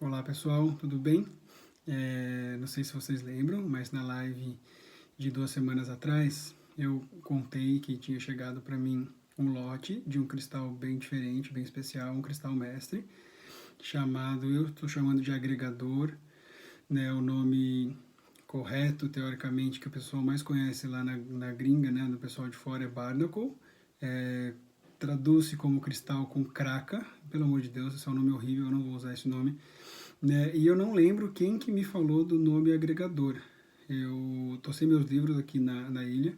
Olá pessoal, tudo bem? Não sei se vocês lembram, mas na live de 2 semanas atrás eu contei que tinha chegado para mim um lote de um cristal bem diferente, bem especial, um cristal mestre, eu estou chamando de agregador, né? O nome correto, teoricamente, que o pessoal mais conhece lá na gringa, né? Do pessoal de fora é Barnacle. É, Traduz-se como cristal com craca, pelo amor de Deus, esse é um nome horrível, eu não vou usar esse nome, né? E eu não lembro quem que me falou do nome agregador. Eu tô sem meus livros aqui na ilha,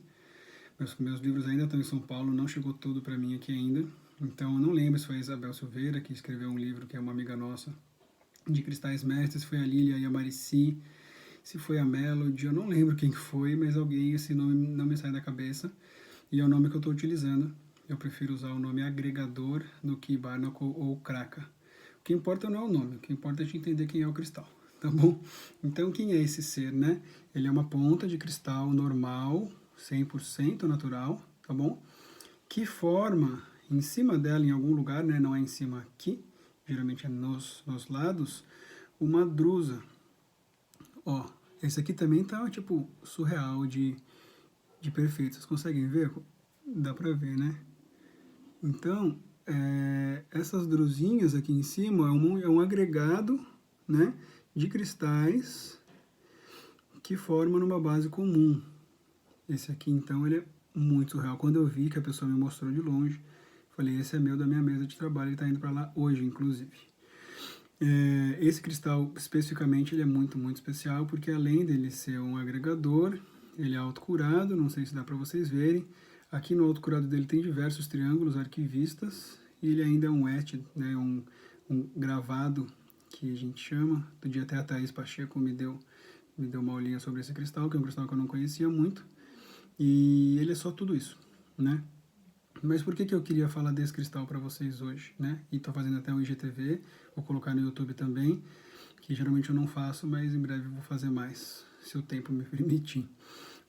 meus livros ainda estão em São Paulo, não chegou tudo para mim aqui ainda. Então eu não lembro se foi a Isabel Silveira que escreveu um livro, que é uma amiga nossa, de cristais mestres, se foi a Lília e a Marici, se foi a Melody, eu não lembro quem foi, mas alguém, esse nome não me sai da cabeça, e é o nome que eu estou utilizando. Eu prefiro usar o nome agregador do que Barnacle ou Kraka. O que importa não é o nome, o que importa é a gente entender quem é o cristal, tá bom? Então, quem é esse ser, né? Ele é uma ponta de cristal normal, 100% natural, tá bom? Que forma em cima dela, em algum lugar, né? Não é em cima aqui, geralmente é nos lados, uma drusa. Ó, esse aqui também tá, tipo, surreal de perfeito. Vocês conseguem ver? Dá pra ver, né? Então, essas drusinhas aqui em cima é um agregado, né, de cristais que formam numa base comum. Esse aqui, então, ele é muito real. Quando eu vi que a pessoa me mostrou de longe, falei, esse é meu, da minha mesa de trabalho, ele está indo para lá hoje, inclusive. Esse cristal, especificamente, ele é muito, muito especial, porque além dele ser um agregador, ele é autocurado, não sei se dá para vocês verem. Aqui no autocurado dele tem diversos triângulos arquivistas, e ele ainda é um etched, né, um gravado, que a gente chama. Do dia até a Thaís Pacheco me deu uma olhinha sobre esse cristal, que é um cristal que eu não conhecia muito, e ele é só tudo isso, né? Mas por que eu queria falar desse cristal para vocês hoje, né? E tô fazendo até um IGTV, vou colocar no YouTube também, que geralmente eu não faço, mas em breve eu vou fazer mais, se o tempo me permitir.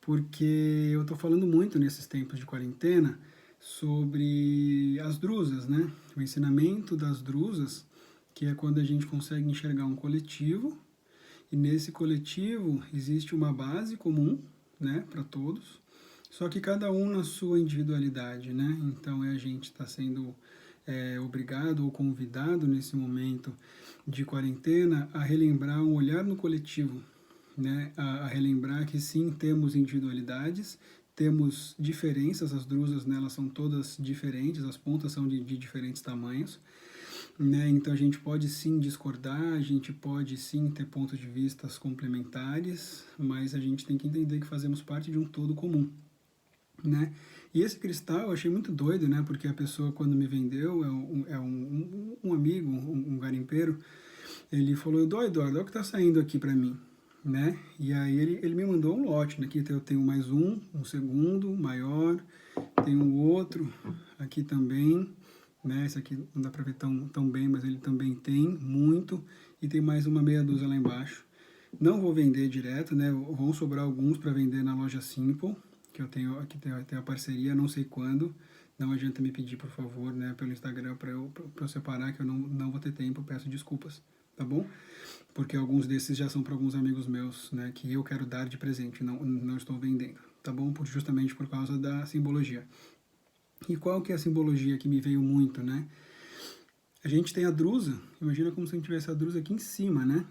Porque eu tô falando muito nesses tempos de quarentena sobre as drusas, né? O ensinamento das drusas, que é quando a gente consegue enxergar um coletivo, e nesse coletivo existe uma base comum, né, para todos, só que cada um na sua individualidade, né? Então a gente está sendo obrigado ou convidado nesse momento de quarentena a relembrar um olhar no coletivo, né? A relembrar que sim, temos individualidades, temos diferenças, as drusas nelas são todas diferentes, as pontas são de diferentes tamanhos, né? Então a gente pode sim discordar, a gente pode sim ter pontos de vistas complementares, mas a gente tem que entender que fazemos parte de um todo comum, né? E esse cristal eu achei muito doido, né? Porque a pessoa, quando me vendeu, é um amigo, um garimpeiro, ele falou, Eduardo, olha o que tá saindo aqui para mim, né? E aí ele me mandou um lote, né? Aqui eu tenho mais um segundo, maior, tem um outro aqui também, né? Esse aqui não dá para ver tão bem, mas ele também tem muito, e tem mais uma meia dúzia lá embaixo. Não vou vender direto, né? Vão sobrar alguns para vender na loja Simple, que eu tenho aqui, tem a parceria, não sei quando. Não adianta me pedir, por favor, né, pelo Instagram para eu separar, que eu não vou ter tempo, peço desculpas, tá bom? Porque alguns desses já são para alguns amigos meus, né, que eu quero dar de presente, não estou vendendo, tá bom? Justamente por causa da simbologia. E qual que é a simbologia que me veio muito, né? A gente tem a drusa, imagina como se a gente tivesse a drusa aqui em cima, né?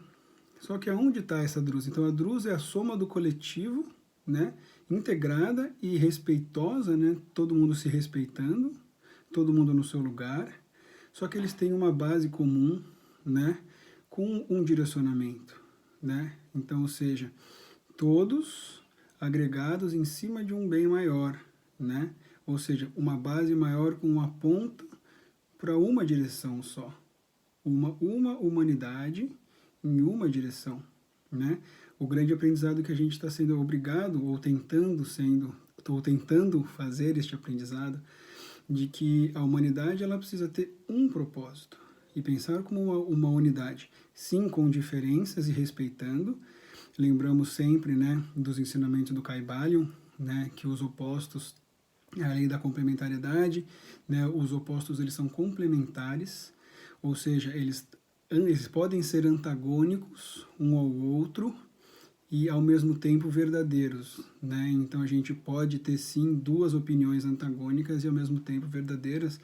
Só que aonde está essa drusa? Então a drusa é a soma do coletivo, né? Integrada e respeitosa, né? Todo mundo se respeitando, todo mundo no seu lugar. Só que eles têm uma base comum, né? Com um direcionamento, né? Então, ou seja, todos agregados em cima de um bem maior, né? Ou seja, uma base maior com uma ponta para uma direção só. Uma humanidade em uma direção, né? O grande aprendizado que a gente está sendo obrigado ou tentando fazer este aprendizado, de que a humanidade ela precisa ter um propósito e pensar como uma unidade, sim, com diferenças e respeitando. Lembramos sempre, né, dos ensinamentos do Kybalion, né, que os opostos, a lei da complementariedade, né, os opostos eles são complementares, ou seja, eles eles podem ser antagônicos um ao outro e ao mesmo tempo verdadeiros, né? Então a gente pode ter sim duas opiniões antagônicas e ao mesmo tempo verdadeiras,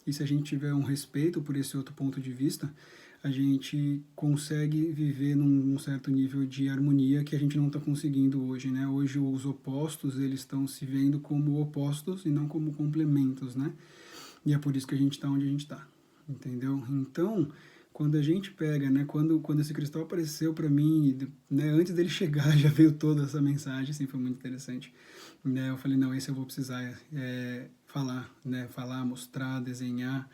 e se a gente tiver um respeito por esse outro ponto de vista, a gente consegue viver num certo nível de harmonia que a gente não está conseguindo hoje, né? Hoje os opostos, eles estão se vendo como opostos e não como complementos, né? E é por isso que a gente está onde a gente está, entendeu? Então, quando a gente pega, né, quando esse cristal apareceu para mim, né, antes dele chegar já veio toda essa mensagem, assim, foi muito interessante, né? Eu falei, não, esse eu vou precisar falar, né, falar, mostrar, desenhar,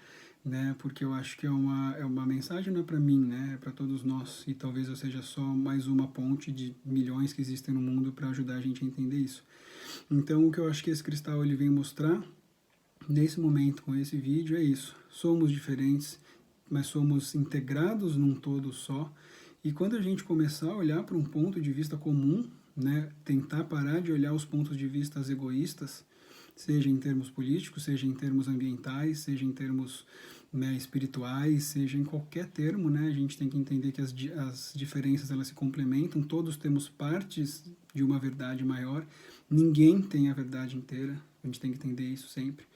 né, porque eu acho que é uma mensagem não é para mim, né, é para todos nós, e talvez eu seja só mais uma ponte de milhões que existem no mundo para ajudar a gente a entender isso. Então, o que eu acho que esse cristal ele vem mostrar nesse momento com esse vídeo é isso. Somos diferentes, mas somos integrados num todo só. E quando a gente começar a olhar para um ponto de vista comum, né, tentar parar de olhar os pontos de vista egoístas, seja em termos políticos, seja em termos ambientais, seja em termos, né, espirituais, seja em qualquer termo, né, a gente tem que entender que as diferenças elas se complementam, todos temos partes de uma verdade maior, ninguém tem a verdade inteira, a gente tem que entender isso sempre,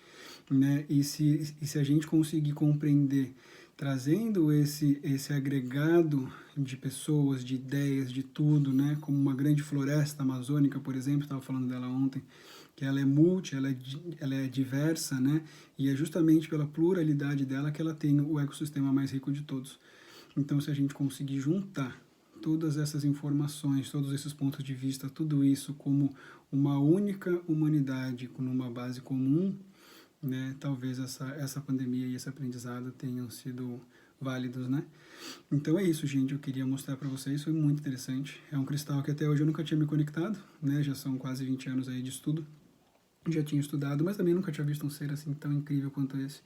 né, e se a gente conseguir compreender, trazendo esse agregado de pessoas, de ideias, de tudo, né, como uma grande floresta amazônica, por exemplo, estava falando dela ontem, que ela é ela é diversa, né? E é justamente pela pluralidade dela que ela tem o ecossistema mais rico de todos. Então, se a gente conseguir juntar todas essas informações, todos esses pontos de vista, tudo isso como uma única humanidade, com uma base comum, né? Talvez essa pandemia e esse aprendizado tenham sido válidos, né? Então é isso, gente. Eu queria mostrar para vocês, foi muito interessante. É um cristal que até hoje eu nunca tinha me conectado, né? Já são quase 20 anos aí de estudo. Já tinha estudado, mas também nunca tinha visto um ser assim tão incrível quanto esse.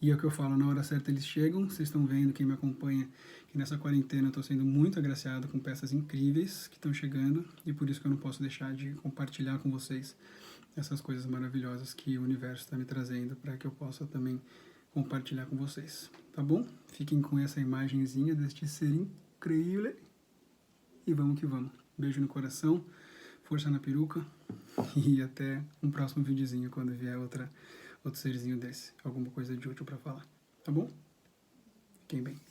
E é o que eu falo, na hora certa eles chegam. Vocês estão vendo, quem me acompanha, que nessa quarentena eu estou sendo muito agraciado com peças incríveis que estão chegando. E por isso que eu não posso deixar de compartilhar com vocês essas coisas maravilhosas que o universo está me trazendo para que eu possa também compartilhar com vocês. Tá bom? Fiquem com essa imagenzinha deste ser incrível. E vamos que vamos. Beijo no coração, força na peruca. E até um próximo videozinho quando vier outro serzinho desse. Alguma coisa de útil para falar. Tá bom? Fiquem bem.